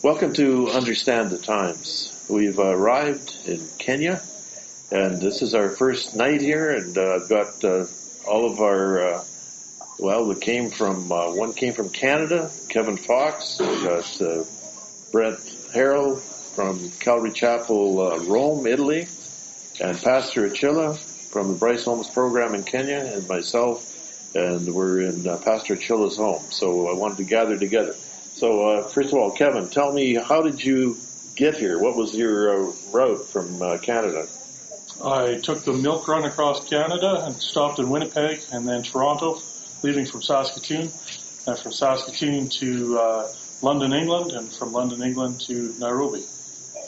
Welcome to Understand the Times. We've arrived in Kenya, and this is our first night here, and I've got all of our, one came from Canada, Kevin Fox. We've got Brent Harrell from Calvary Chapel, Rome, Italy, and Pastor Achilla from the Bryce Homes program in Kenya, and myself, and we're in Pastor Achilla's home. So I wanted to gather together. So first of all, Kevin, tell me, how did you get here? What was your route from Canada? I took the milk run across Canada and stopped in Winnipeg and then Toronto, leaving from Saskatoon, and from Saskatoon to London, England, and from London, England to Nairobi.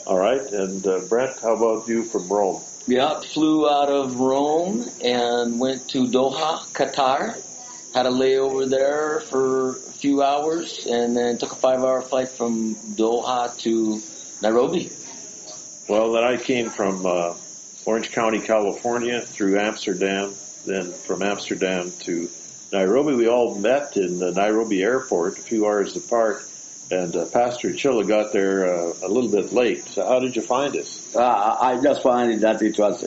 All right, and Brent, how about you from Rome? Yeah, flew out of Rome and went to Doha, Qatar. Had a layover there for a few hours, and then took a 5-hour flight from Doha to Nairobi. Well, then I came from Orange County, California, through Amsterdam, then from Amsterdam to Nairobi. We all met in the Nairobi airport, a few hours apart, and Pastor Achilla got there a little bit late. So how did you find us? I just found that it was,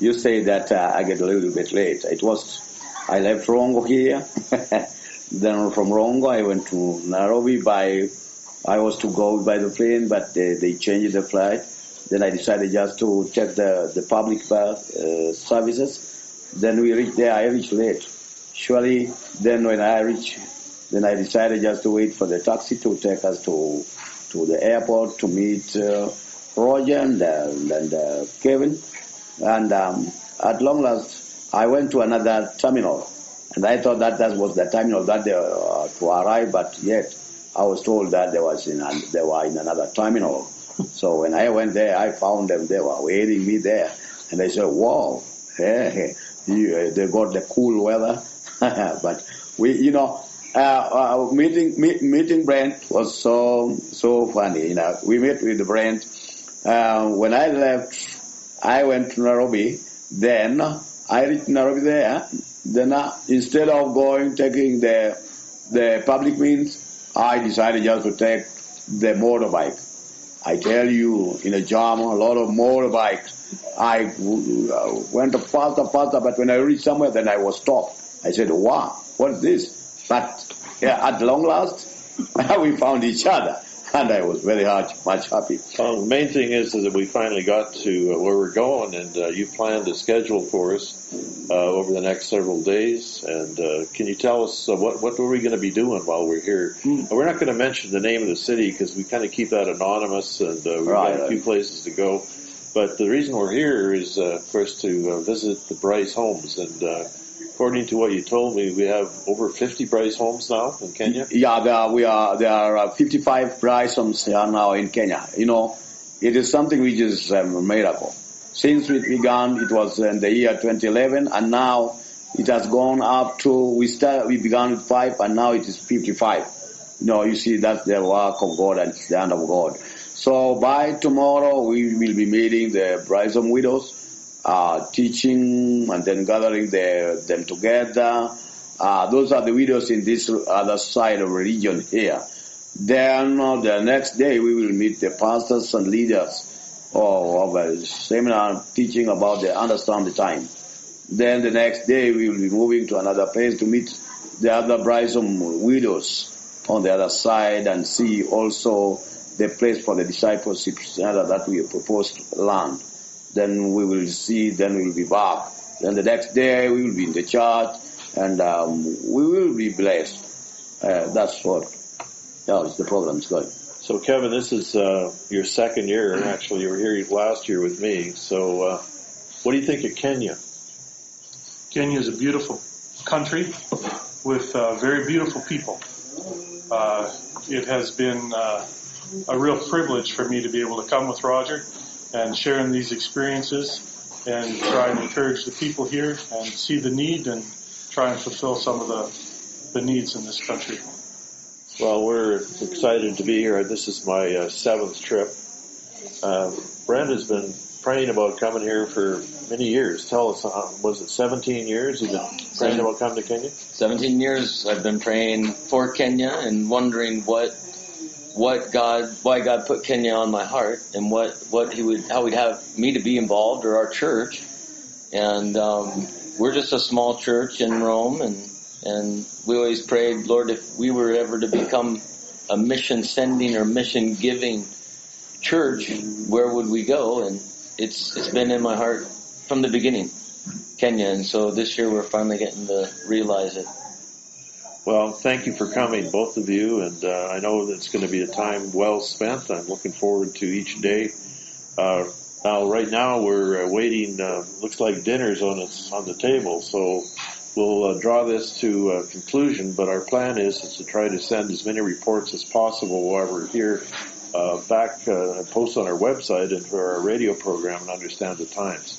you say that I get a little bit late. I left Rongo here. Then from Rongo, I went to Nairobi I was to go by the plane, but they changed the flight. Then I decided just to check the public services. Then we reached there. I reached late. Surely, then when I reached, then I decided just to wait for the taxi to take us to the airport to meet Roger and Kevin. And at long last, I went to another terminal, and I thought that was the terminal that they to arrive, but yet I was told that they were in another terminal. So when I went there, I found them. They were waiting me there, and I said, "Wow, they got the cool weather." But we, meeting Brent was so funny. We met with Brent. When I left, I went to Nairobi. Then I reached Nairobi there. Then instead of taking the public means, I decided just to take the motorbike. I tell you, in a jam, a lot of motorbikes. I went faster, but when I reached somewhere, then I was stopped. I said, "Wow, what is this?" But at long last, we found each other. And I was very much happy. Well, the main thing is that we finally got to where we're going, and you planned a schedule for us over the next several days. And can you tell us what are we going to be doing while we're here? We're not going to mention the name of the city because we kind of keep that anonymous, and we've got a few places to go. But the reason we're here is, of course, to visit the Bryce homes. And according to what you told me, we have over 50 Bryce homes now in Kenya. Yeah, there are 55 Bryce homes now in Kenya. It is something which is a miracle. Since we began, it was in the year 2011, and now it has gone up to, we began with 5, and now it is 55. You see, that's the work of God and it's the hand of God. So by tomorrow, we will be meeting the Bryce home widows, teaching and then gathering them together. Those are the widows in this other side of the region here. Then the next day we will meet the pastors and leaders of a seminar teaching about the Understand the Time. Then the next day we will be moving to another place to meet the other Bryce widows on the other side and see also the place for the discipleship center that we propose to land. Then we will see, then we will be back. Then the next day we will be in the church and we will be blessed. That's what the program is going. So Kevin, this is your second year. Actually, you were here last year with me. So what do you think of Kenya? Kenya is a beautiful country with very beautiful people. It has been a real privilege for me to be able to come with Roger and share in these experiences and try and encourage the people here and see the need and try and fulfill some of the needs in this country. Well, we're excited to be here. This is my 7th trip. Brent has been praying about coming here for many years. Tell us, was it 17 years you've been praying about coming to Kenya? 17 years I've been praying for Kenya and wondering what why God put Kenya on my heart, and how He'd have me to be involved, or our church. And we're just a small church in Rome, and we always prayed, Lord, if we were ever to become a mission sending or mission giving church, where would we go? And it's been in my heart from the beginning, Kenya. And so this year we're finally getting to realize it. Well, thank you for coming, both of you, and I know that it's going to be a time well spent. I'm looking forward to each day. Now, right now, we're waiting. Looks like dinner's on the table, so we'll draw this to a conclusion. But our plan is to try to send as many reports as possible while we're here back and post on our website and for our radio program and Understand the Times.